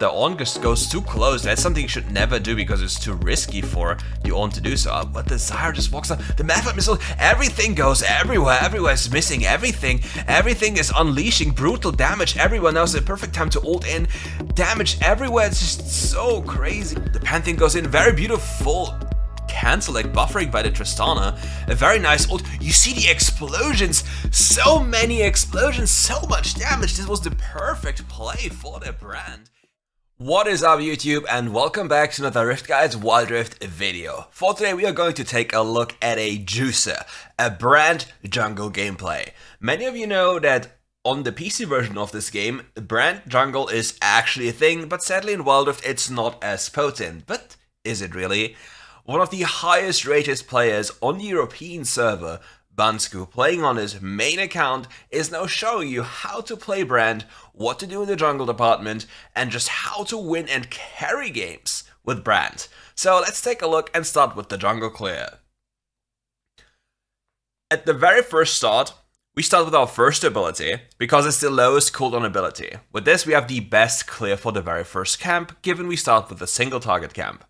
the Ornn just goes too close. That's something you should never do because it's too risky for the Ornn to do so. But the Zyre just walks up. The Method Missile, everything goes everywhere. Everywhere is missing everything. Everything is unleashing brutal damage everywhere. Now's the perfect time to ult in. Damage everywhere. It's just so crazy. The Pantheon goes in. Very beautiful. Cancel, like buffering by the Tristana. A very nice ult. You see the explosions. So many explosions. So much damage. This was the perfect play for the brand. What is up YouTube, and welcome back to another RiftGuides WildRift video. For today we are going to take a look at a juicer, a brand jungle gameplay. Many of you know that on the PC version of this game, brand jungle is actually a thing, but sadly in WildRift it's not as potent. But is it really? One of the highest rated players on the European server, Bansku, playing on his main account, is now showing you how to play brand, what to do in the jungle department, and just how to win and carry games with brand. So let's take a look and start with the jungle clear. At the very first start, we start with our first ability, because it's the lowest cooldown ability. With this we have the best clear for the very first camp, given we start with a single target camp.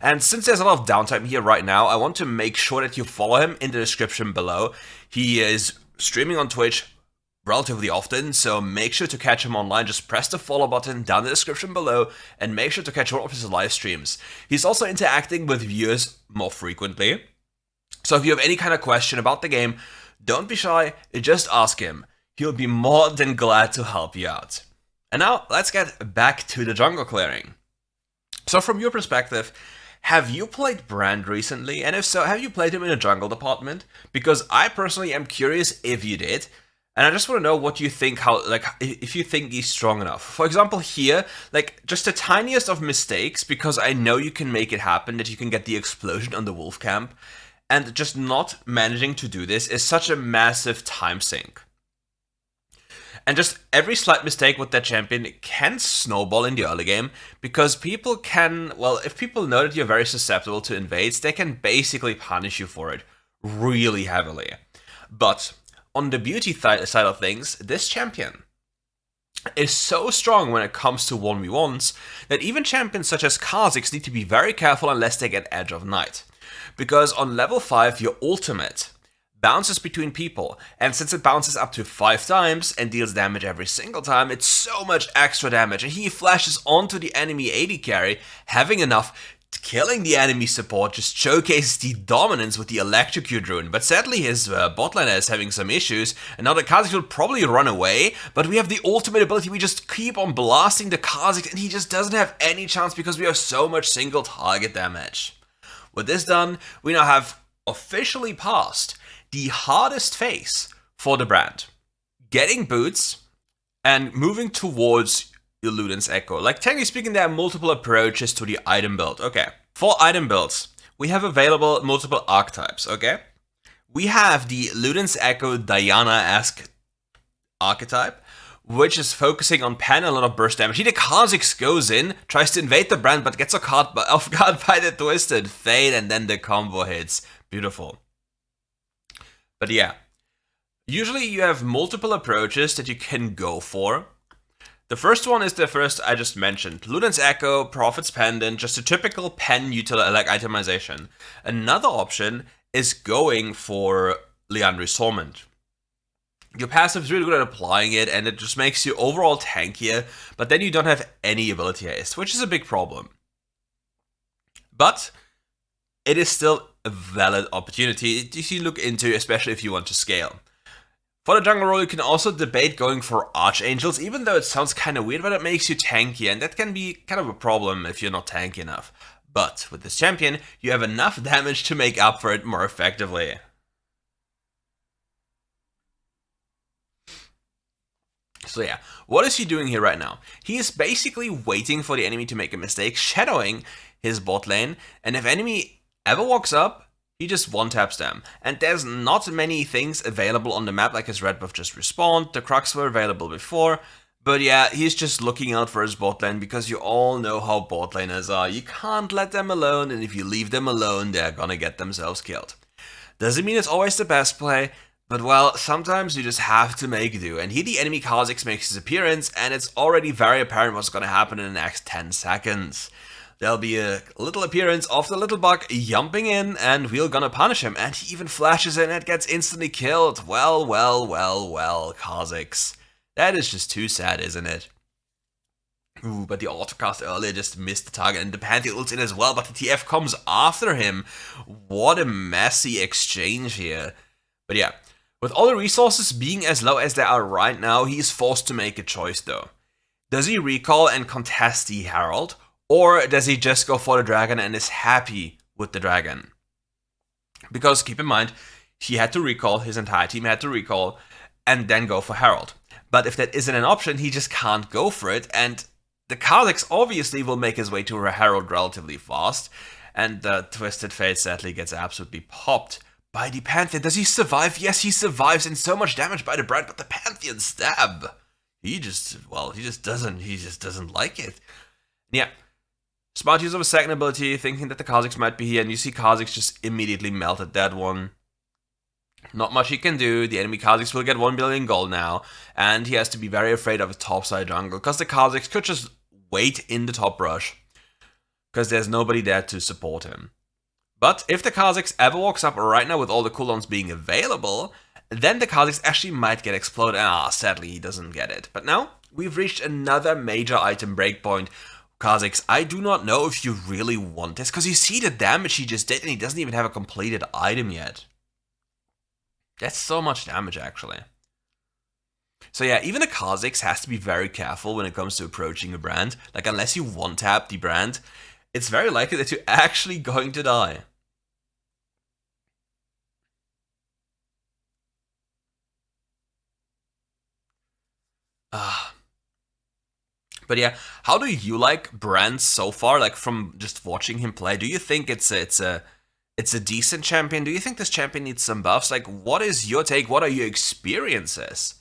And since there's a lot of downtime here right now, I want to make sure that you follow him in the description below. He is streaming on Twitch relatively often, so make sure to catch him online. Just press the follow button down in the description below and make sure to catch one of his live streams. He's also interacting with viewers more frequently. So if you have any kind of question about the game, don't be shy, just ask him. He'll be more than glad to help you out. And now let's get back to the jungle clearing. So from your perspective, have you played Brand recently? And if so, have you played him in a jungle department? Because I personally am curious if you did. And I just want to know what you think, if you think he's strong enough. For example, here, just the tiniest of mistakes, because I know you can make it happen, that you can get the explosion on the wolf camp. And just not managing to do this is such a massive time sink. And just every slight mistake with that champion can snowball in the early game, because people can, well, if people know that you're very susceptible to invades, they can basically punish you for it really heavily. But on the beauty side of things, this champion is so strong when it comes to 1v1s that even champions such as Kha'Zix need to be very careful unless they get Edge of Night. Because on level 5, your ultimate bounces between people, and since it bounces up to 5 times and deals damage every single time, it's so much extra damage, and he flashes onto the enemy AD carry, having enough, killing the enemy support, just showcases the dominance with the electrocute rune. But sadly his bot lane is having some issues, and now the Kha'Zix will probably run away, but we have the ultimate ability. We just keep on blasting the Kha'Zix, and he just doesn't have any chance because we have so much single target damage. With this done, we now have officially passed the hardest phase for the brand. Getting boots and moving towards Luden's Echo. Like, technically speaking, there are multiple approaches to the item build. Okay, for item builds, we have available multiple archetypes, okay? We have the Luden's Echo Diana-esque archetype, which is focusing on pen and a lot of burst damage. Here the Kha'Zix goes in, tries to invade the brand, but gets off guard by the Twisted Fate, and then the combo hits. Beautiful. But yeah, usually you have multiple approaches that you can go for. The first one is the first I just mentioned. Luden's Echo, Prophet's Pendant, just a typical pen itemization. Another option is going for Liandry's Torment. Your passive is really good at applying it, and it just makes you overall tankier, but then you don't have any ability haste, which is a big problem. But it is still a valid opportunity to look into, especially if you want to scale. For the jungle role, you can also debate going for Archangels, even though it sounds kind of weird, but it makes you tanky, and that can be kind of a problem if you're not tanky enough. But with this champion, you have enough damage to make up for it more effectively. So yeah, what is he doing here right now? He is basically waiting for the enemy to make a mistake, shadowing his bot lane, and if enemy ever walks up, he just one-taps them. And there's not many things available on the map, like his red buff just respawned, the Crux were available before, but yeah, he's just looking out for his bot lane, because you all know how bot laners are. You can't let them alone, and if you leave them alone, they're gonna get themselves killed. Doesn't mean it's always the best play, But well, sometimes you just have to make do, and here the enemy Kha'Zix makes his appearance, and it's already very apparent what's gonna happen in the next 10 seconds. There'll be a little appearance of the little bug jumping in, and we're gonna punish him, and he even flashes in and gets instantly killed. Well, Kha'Zix. That is just too sad, isn't it? Ooh, but the autocast earlier just missed the target, and the Pantheon ults in as well, but the TF comes after him. What a messy exchange here. But yeah, with all the resources being as low as they are right now, he is forced to make a choice though. Does he recall and contest the Herald, or does he just go for the dragon and is happy with the dragon? Because keep in mind, he had to recall, his entire team had to recall, and then go for Herald. But if that isn't an option, he just can't go for it, and the Kha'Zix obviously will make his way to Herald relatively fast, and the Twisted Fate sadly gets absolutely popped by the Pantheon. Does he survive? Yes, he survives, and so much damage by the Brand, but the Pantheon stab. He just doesn't like it. Yeah. Smart use of a second ability, thinking that the Kha'Zix might be here, and you see Kha'Zix just immediately melted that one. Not much he can do. The enemy Kha'Zix will get 1 billion gold now, and he has to be very afraid of his topside jungle, because the Kha'Zix could just wait in the top brush, because there's nobody there to support him. But if the Kha'Zix ever walks up right now with all the cooldowns being available, then the Kha'Zix actually might get exploded. Sadly he doesn't get it. But now, we've reached another major item breakpoint. Kha'Zix, I do not know if you really want this, because you see the damage he just did, and he doesn't even have a completed item yet. That's so much damage, actually. So yeah, even a Kha'Zix has to be very careful when it comes to approaching a Brand. Like, unless you one-tap the Brand, it's very likely that you're actually going to die. But yeah, how do you like Brand so far? Like, from just watching him play, do you think it's a decent champion? Do you think this champion needs some buffs? Like, what is your take? What are your experiences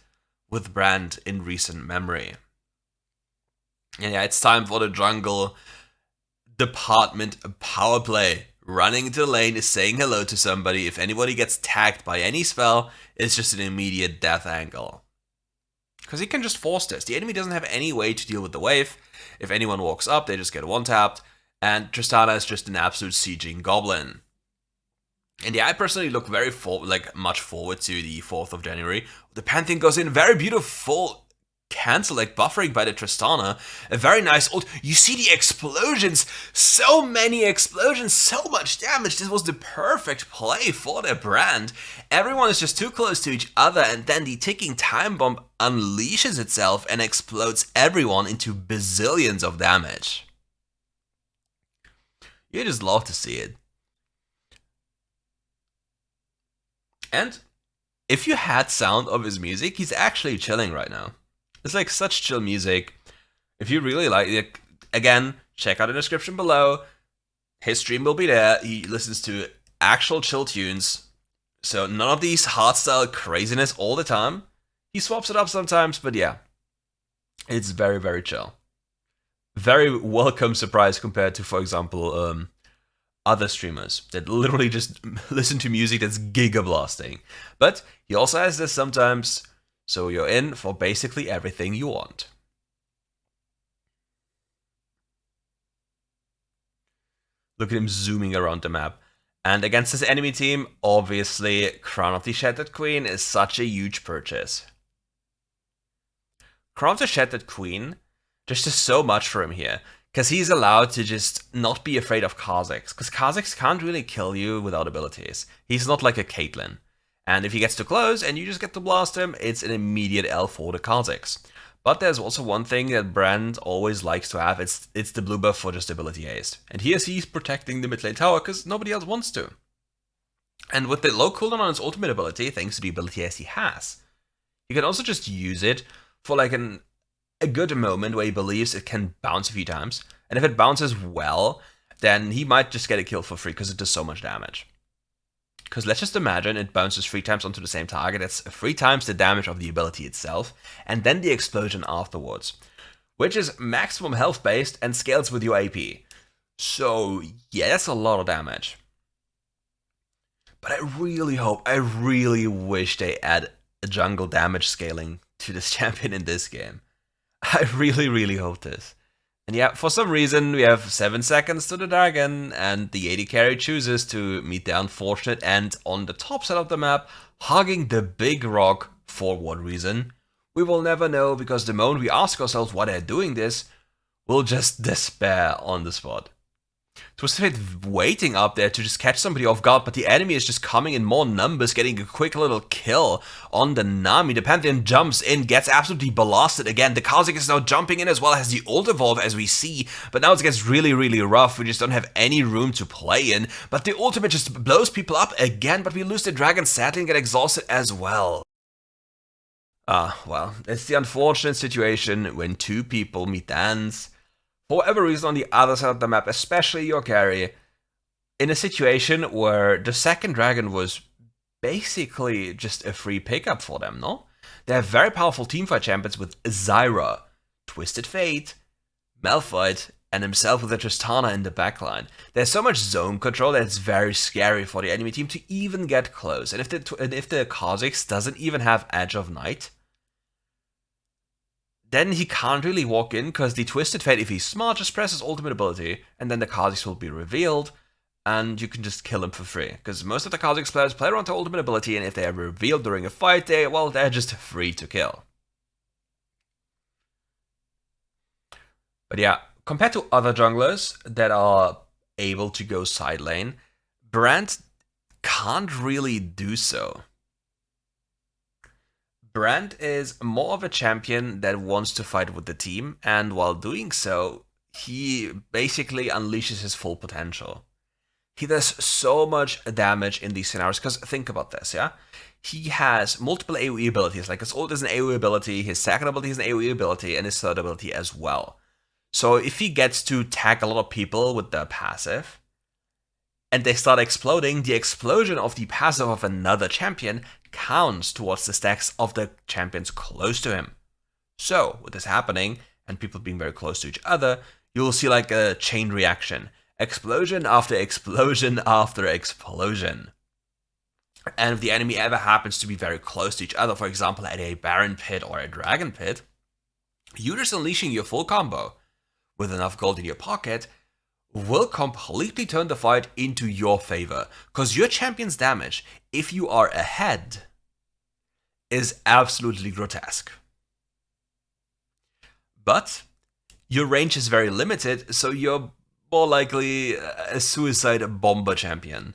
with Brand in recent memory? And yeah, it's time for the jungle department power play. Running into the lane is saying hello to somebody. If anybody gets tagged by any spell, it's just an immediate death angle. Because he can just force this. The enemy doesn't have any way to deal with the wave. If anyone walks up, they just get one-tapped. And Tristana is just an absolute sieging goblin. And yeah, I personally look very much forward to the 4th of January. The Pantheon goes in, very beautiful cancel, like buffering by the Tristana. A very nice ult. You see the explosions, so many explosions, so much damage. This was the perfect play for the Brand. Everyone is just too close to each other, and then the ticking time bomb unleashes itself and explodes everyone into bazillions of damage. You just love to see it. And if you had sound of his music, he's actually chilling right now. It's like such chill music. If you really like it, again, check out the description below. His stream will be there. He listens to actual chill tunes. So none of these hardstyle craziness all the time. He swaps it up sometimes, but yeah. It's very, very chill. Very welcome surprise compared to, for example, other streamers that literally just listen to music that's gigablasting. But he also has this sometimes, so you're in for basically everything you want. Look at him zooming around the map. And against his enemy team, obviously, Crown of the Shattered Queen is such a huge purchase. Crown of the Shattered Queen just does so much for him here. Because he's allowed to just not be afraid of Kha'Zix. Because Kha'Zix can't really kill you without abilities. He's not like a Caitlyn. And if he gets too close and you just get to blast him, it's an immediate L for the Kha'Zix. But there's also one thing that Brand always likes to have. It's the blue buff for just ability haste. And here he's protecting the mid lane tower because nobody else wants to. And with the low cooldown on his ultimate ability, thanks to the ability haste he has, you can also just use it for like a good moment where he believes it can bounce a few times. And if it bounces well, then he might just get a kill for free because it does so much damage. Because let's just imagine it bounces 3 times onto the same target. That's 3 times the damage of the ability itself, and then the explosion afterwards, which is maximum health based and scales with your AP. So yeah, that's a lot of damage. But I really hope, I really wish they add a jungle damage scaling to this champion in this game. I really, really hope this. And yeah, for some reason, we have 7 seconds to the dragon, and the AD carry chooses to meet the unfortunate end on the top side of the map, hugging the big rock. For what reason? We will never know, because the moment we ask ourselves why they're doing this, we'll just despair on the spot. Twisted Fate waiting up there to just catch somebody off guard, but the enemy is just coming in more numbers, getting a quick little kill on the Nami. The Pantheon jumps in, gets absolutely blasted again. The Kha'Zix is now jumping in as well, has the ult evolve as we see, but now it gets really, really rough. We just don't have any room to play in, but the ultimate just blows people up again, but we lose the dragon sadly and get exhausted as well. Well, it's the unfortunate situation when two people meet the ends. For whatever reason, on the other side of the map, especially your carry, in a situation where the second dragon was basically just a free pickup for them, no? They have very powerful teamfight champions with Zyra, Twisted Fate, Malphite, and himself with a Tristana in the backline. There's so much zone control that it's very scary for the enemy team to even get close. And if the Kha'Zix doesn't even have Edge of Night, then he can't really walk in, because the Twisted Fate, if he's smart, just presses ultimate ability, and then the Kha'Zix will be revealed, and you can just kill him for free. Because most of the Kha'Zix players play around their ultimate ability, and if they are revealed during a fight, they're just free to kill. But yeah, compared to other junglers that are able to go side lane, Brand can't really do so. Brand is more of a champion that wants to fight with the team, and while doing so, he basically unleashes his full potential. He does so much damage in these scenarios, because think about this, yeah? He has multiple AoE abilities, like his ult is an AoE ability, his second ability is an AoE ability, and his third ability as well. So if he gets to tag a lot of people with the passive, and they start exploding, the explosion of the passive of another champion counts towards the stacks of the champions close to him. So, with this happening, and people being very close to each other, you'll see like a chain reaction. Explosion after explosion after explosion. And if the enemy ever happens to be very close to each other, for example at a Baron pit or a Dragon pit, you just unleashing your full combo with enough gold in your pocket will completely turn the fight into your favor, because your champion's damage, if you are ahead, is absolutely grotesque. But your range is very limited, so you're more likely a suicide bomber champion,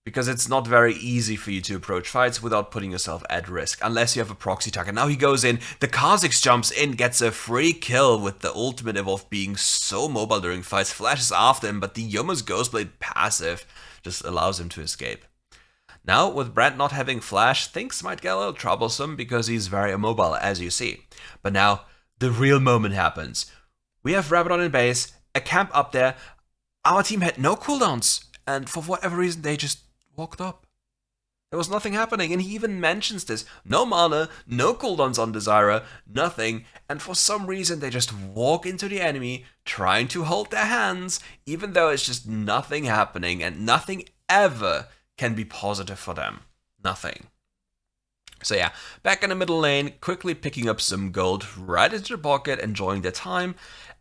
because it's not very easy for you to approach fights without putting yourself at risk, unless you have a proxy target. Now he goes in, the Kha'Zix jumps in, gets a free kill with the ultimate evolve being so mobile during fights, flashes after him, but the Yoma's Ghostblade passive just allows him to escape. Now, with Brand not having flash, things might get a little troublesome because he's very immobile, as you see. But now, the real moment happens. We have Rabadon in base, a camp up there, our team had no cooldowns, and for whatever reason they just walked up. There was nothing happening, and he even mentions this. No mana, no cooldowns on Zyra, nothing, and for some reason they just walk into the enemy, trying to hold their hands, even though it's just nothing happening, and nothing ever can be positive for them. Nothing. So yeah, back in the middle lane, quickly picking up some gold right into the pocket, enjoying their time.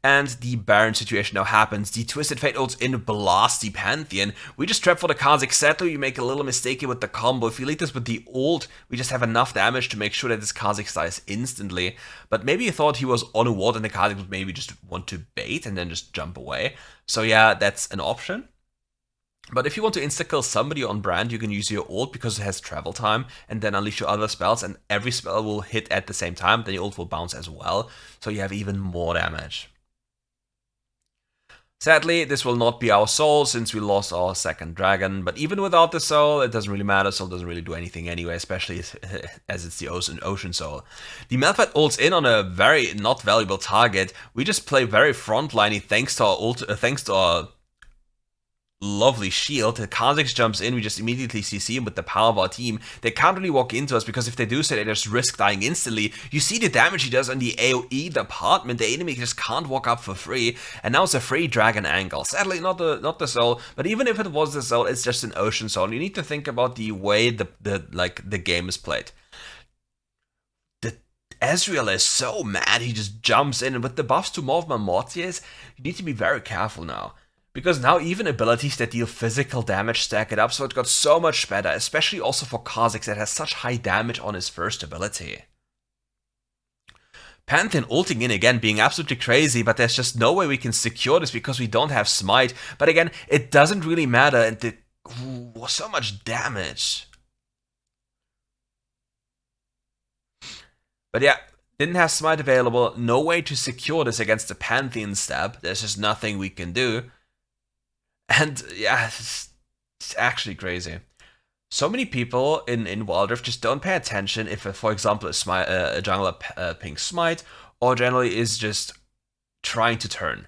And the Baron situation now happens. The Twisted Fate ults in blast the Pantheon. We just trap for the Kha'Zix. Sadly, we make a little mistake here with the combo. If we lead this with the ult, we just have enough damage to make sure that this Kha'Zix dies instantly. But maybe he thought he was on a ward and the Kha'Zix would maybe just want to bait and then just jump away. So yeah, that's an option. But if you want to insta-kill somebody on Brand, you can use your ult because it has travel time, and then unleash your other spells, and every spell will hit at the same time, then your ult will bounce as well, so you have even more damage. Sadly, this will not be our soul since we lost our second dragon, but even without the soul, it doesn't really matter. Soul doesn't really do anything anyway, especially as it's the ocean soul. The Malphite ults in on a very not valuable target. We just play very frontliney thanks to our lovely shield. The Kha'Zix jumps in, we just immediately CC him with the power of our team. They can't really walk into us because if they do so, they just risk dying instantly. You see the damage he does on the AoE department. The enemy just can't walk up for free, and now it's a free dragon angle. Sadly, not the soul, but even if it was the soul, it's just an ocean soul. You need to think about the way the game is played. Ezreal is so mad, he just jumps in, and with the buffs to more of my Mortiers, you need to be very careful now. Because now even abilities that deal physical damage stack it up, so it got so much better, especially also for Kha'Zix that has such high damage on his first ability. Pantheon ulting in again, being absolutely crazy, but there's just no way we can secure this because we don't have Smite. But again, it doesn't really matter, and so much damage. But yeah, didn't have Smite available, no way to secure this against the Pantheon stab. There's just nothing we can do. And yeah, it's actually crazy. So many people in WildRift just don't pay attention if, for example, a jungler pings Smite, or generally is just trying to turn.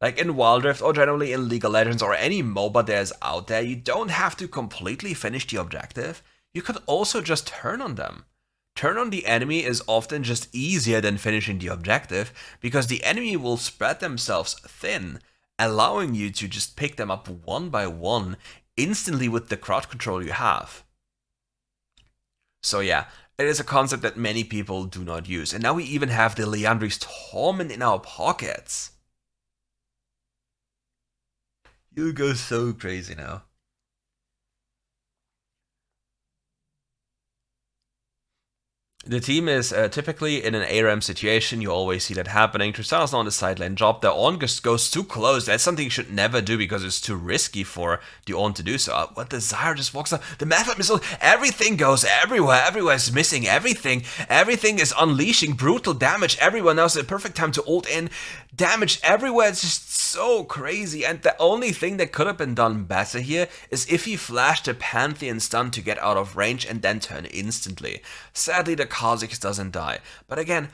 Like in WildRift, or generally in League of Legends, or any MOBA there's out there, you don't have to completely finish the objective. You could also just turn on them. Turn on the enemy is often just easier than finishing the objective, because the enemy will spread themselves thin, allowing you to just pick them up one by one instantly with the crowd control you have. So yeah, it is a concept that many people do not use. And now we even have the Liandry's Torment in our pockets. You'll go so crazy now. The team is typically in an ARAM situation. You always see that happening. Tristana's on the side lane drop. The Ornn just goes too close. That's something you should never do because it's too risky for the Ornn to do so. What the Zyra just walks up. The Method Missile. Everything goes everywhere. Everywhere is missing everything. Everything is unleashing brutal damage everywhere. Now's the perfect time to ult in. Damage everywhere. It's just so crazy. And the only thing that could have been done better here is if he flashed a Pantheon stun to get out of range and then turn instantly. Sadly, the Kha'Zix doesn't die. But again,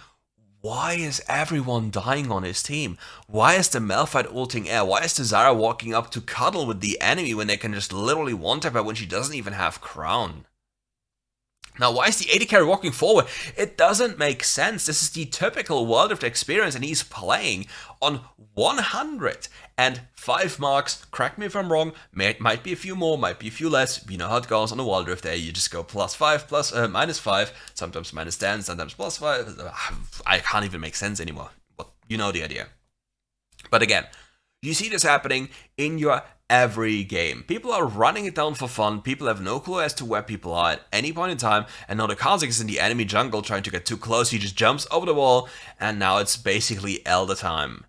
why is everyone dying on his team? Why is the Malphite ulting air? Why is the Zyra walking up to cuddle with the enemy when they can just literally one-tap her when she doesn't even have crown? Now, why is the AD carry walking forward? It doesn't make sense. This is the typical WildRift experience, and he's playing on 105 marks. Correct me if I'm wrong. Might be a few more, might be a few less. You know how it goes on a WildRift day. You just go +5, -5, sometimes -10, sometimes +5. I can't even make sense anymore. But you know the idea. But again, you see this happening in your every game. People are running it down for fun, people have no clue as to where people are at any point in time, and now the Kha'Zix is in the enemy jungle trying to get too close, he just jumps over the wall, and now it's basically Elder time.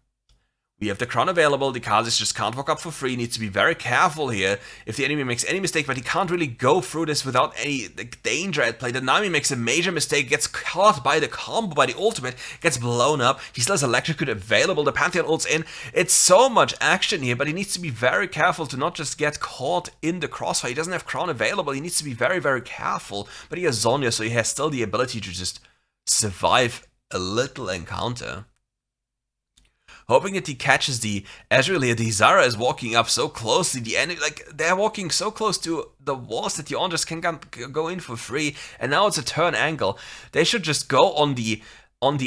We have the crown available, the Kha'Zix just can't walk up for free, needs to be very careful here if the enemy makes any mistake, but he can't really go through this without any danger at play. The Nami makes a major mistake, gets caught by the combo, by the ultimate, gets blown up, he still has Electrocute available, the Pantheon ults in. It's so much action here, but he needs to be very careful to not just get caught in the crossfire. He doesn't have crown available, he needs to be very, very careful, but he has Zhonya, so he has still the ability to just survive a little encounter. Hoping that he catches the Ezreal here. The Zyra is walking up so closely. The enemy, like, they're walking so close to the walls that the Ornn just can go in for free. And now it's a turn angle. They should just go on the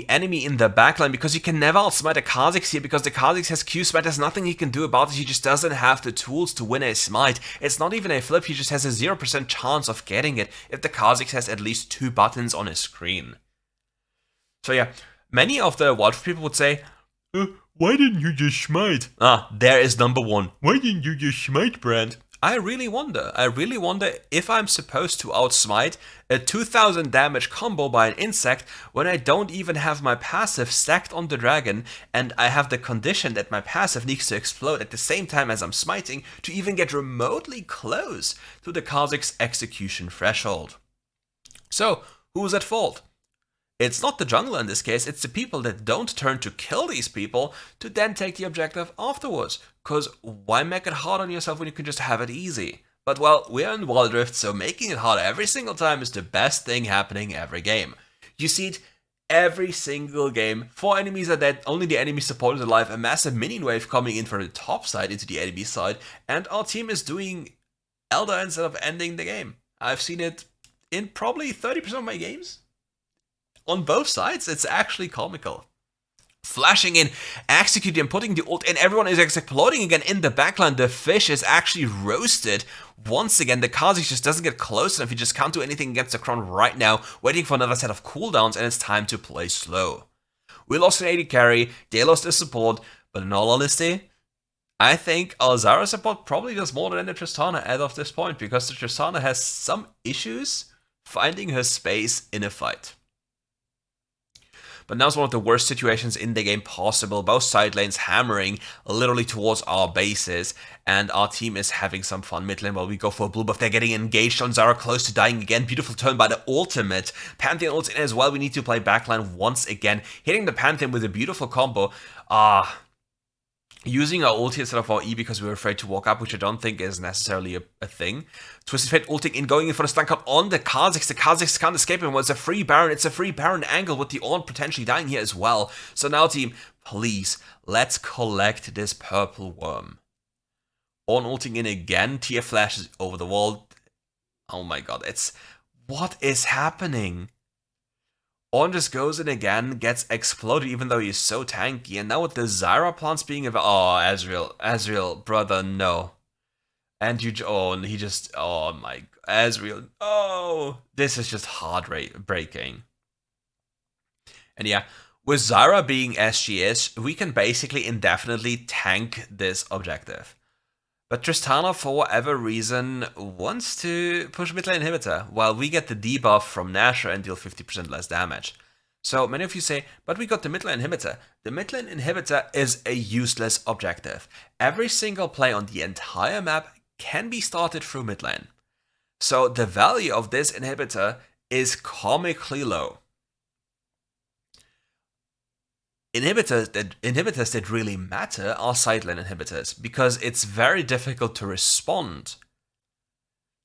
enemy in the backline, because you can never outsmite a Kha'Zix here, because the Kha'Zix has Q smite. There's nothing he can do about it. He just doesn't have the tools to win a smite. It's not even a flip. He just has a 0% chance of getting it if the Kha'Zix has at least 2 buttons on his screen. So yeah, many of the WildRift people would say, why didn't you just smite? There is number one. Why didn't you just smite, Brand? I really wonder if I'm supposed to outsmite a 2000 damage combo by an insect when I don't even have my passive stacked on the dragon, and I have the condition that my passive needs to explode at the same time as I'm smiting to even get remotely close to the Kha'Zix execution threshold. So, who's at fault? It's not the jungler in this case, it's the people that don't turn to kill these people to then take the objective afterwards. Cause why make it hard on yourself when you can just have it easy? But well, we're in WildRift, so making it hard every single time is the best thing happening every game. You see it every single game. 4 enemies are dead, only the enemy support is alive, a massive minion wave coming in from the top side into the enemy side, and our team is doing Elder instead of ending the game. I've seen it in probably 30% of my games. On both sides, it's actually comical. Flashing in, executing and putting the ult in, everyone is exploding again in the backline. The fish is actually roasted. Once again, the Kha'Zix just doesn't get close enough. He just can't do anything against the Crown right now, waiting for another set of cooldowns, and it's time to play slow. We lost an AD carry, they lost their support, but in all honesty, I think our Zarya support probably does more than the Tristana as of this point, because the Tristana has some issues finding her space in a fight. But now it's one of the worst situations in the game possible. Both side lanes hammering literally towards our bases, and our team is having some fun mid lane while we go for a blue buff. They're getting engaged on Zarya, close to dying again. Beautiful turn by the ultimate. Pantheon ults in as well. We need to play backline once again, hitting the Pantheon with a beautiful combo. Using our ulti instead of our E because we were afraid to walk up, which I don't think is necessarily a thing. Twisted Fate ulting in, going in for the stun cut on the Kha'Zix. The Kha'Zix can't escape him. Well, it's a free Baron. It's a free Baron angle with the Ornn potentially dying here as well. So now, team, please, let's collect this purple worm. Ornn ulting in again. TF flashes over the wall. Oh my god, what is happening? Ornn just goes in again, gets exploded even though he's so tanky, and now with the Zyra plants being oh, Ezreal, brother, no. And oh my, Ezreal, oh, this is just heartbreaking. And yeah, with Zyra being as she is, we can basically indefinitely tank this objective. But Tristana, for whatever reason, wants to push mid lane inhibitor, while we get the debuff from Nashor and deal 50% less damage. So many of you say, but we got the mid lane inhibitor. The mid lane inhibitor is a useless objective. Every single play on the entire map can be started through mid lane. So the value of this inhibitor is comically low. Inhibitors that really matter are side lane inhibitors, because it's very difficult to respond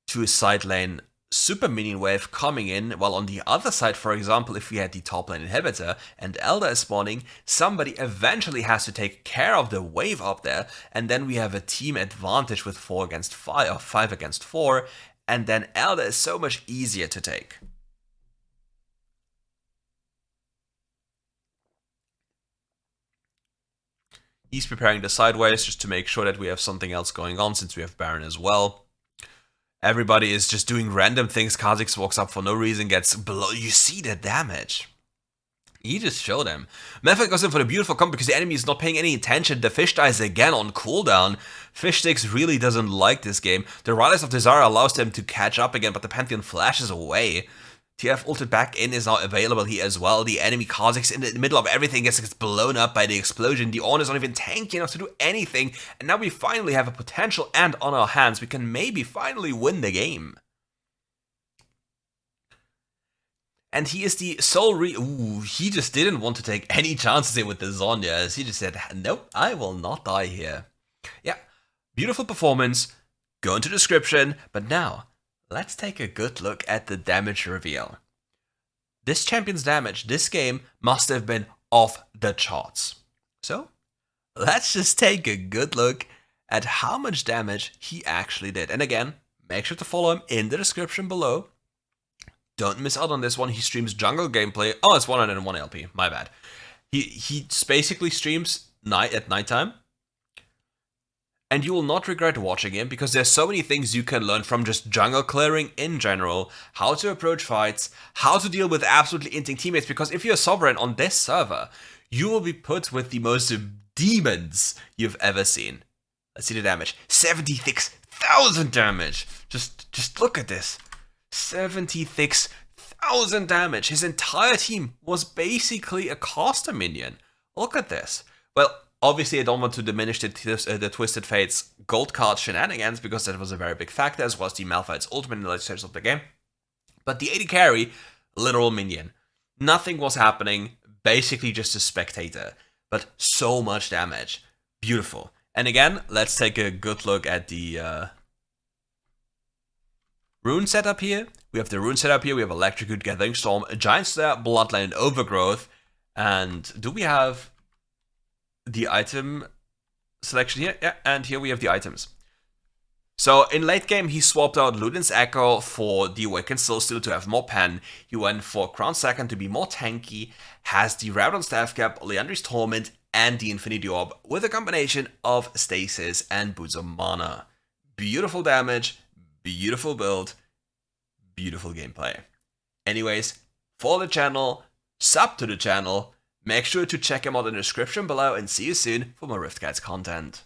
to a side lane super minion wave coming in, while on the other side, for example, if we had the top lane inhibitor and Elder is spawning, somebody eventually has to take care of the wave up there, and then we have a team advantage with 4 against 5 or 5 against 4, and then Elder is so much easier to take. He's preparing the sideways just to make sure that we have something else going on, since we have Baron as well. Everybody is just doing random things. Kha'Zix walks up for no reason, gets below. You see the damage. He just showed him. Method goes in for the beautiful combo because the enemy is not paying any attention. The fish dies again on cooldown. Fish Sticks really doesn't like this game. The Rise of Desire allows them to catch up again, but the Pantheon flashes away. TF ulted back in is now available here as well. The enemy Kha'Zix in the middle of everything gets blown up by the explosion. The Ornn is not even tanky enough to do anything. And now we finally have a potential and on our hands. We can maybe finally win the game. And he is the sole he just didn't want to take any chances here with the Zhonya's. He just said, nope, I will not die here. Yeah, beautiful performance. Go into the description. But now, let's take a good look at the damage reveal. This champion's damage this game must have been off the charts. So, let's just take a good look at how much damage he actually did. And again, make sure to follow him in the description below. Don't miss out on this one. He streams jungle gameplay. Oh, it's 101 LP. My bad. He basically streams at nighttime. And you will not regret watching him, because there's so many things you can learn from just jungle clearing in general, how to approach fights, how to deal with absolutely inting teammates, because if you're Sovereign on this server, you will be put with the most demons you've ever seen. Let's see the damage. 76,000 damage. Just look at this. 76,000 damage. His entire team was basically a caster minion. Look at this. Well, obviously, I don't want to diminish the Twisted Fate's gold card shenanigans, because that was a very big factor, as well as the Malphite's ultimate in the later stages of the game. But the AD carry, literal minion. Nothing was happening, basically just a spectator. But so much damage. Beautiful. And again, let's take a good look at the rune setup here. We have the rune setup here. We have Electrocute, Gathering Storm, a Giant Slayer, Bloodline, and Overgrowth. And do we have the item selection here? Yeah, and here we have the items. So in late game, he swapped out Ludin's Echo for the Awakened Soulsteel to have more pen. He went for Crown Second to be more tanky, has the Rowdon Staff Cap, Leandri's Torment, and the Infinity Orb with a combination of Stasis and Boots of Mana. Beautiful damage, beautiful build, beautiful gameplay. Anyways, follow the channel, sub to the channel, make sure to check him out in the description below, and see you soon for more RiftGuides content.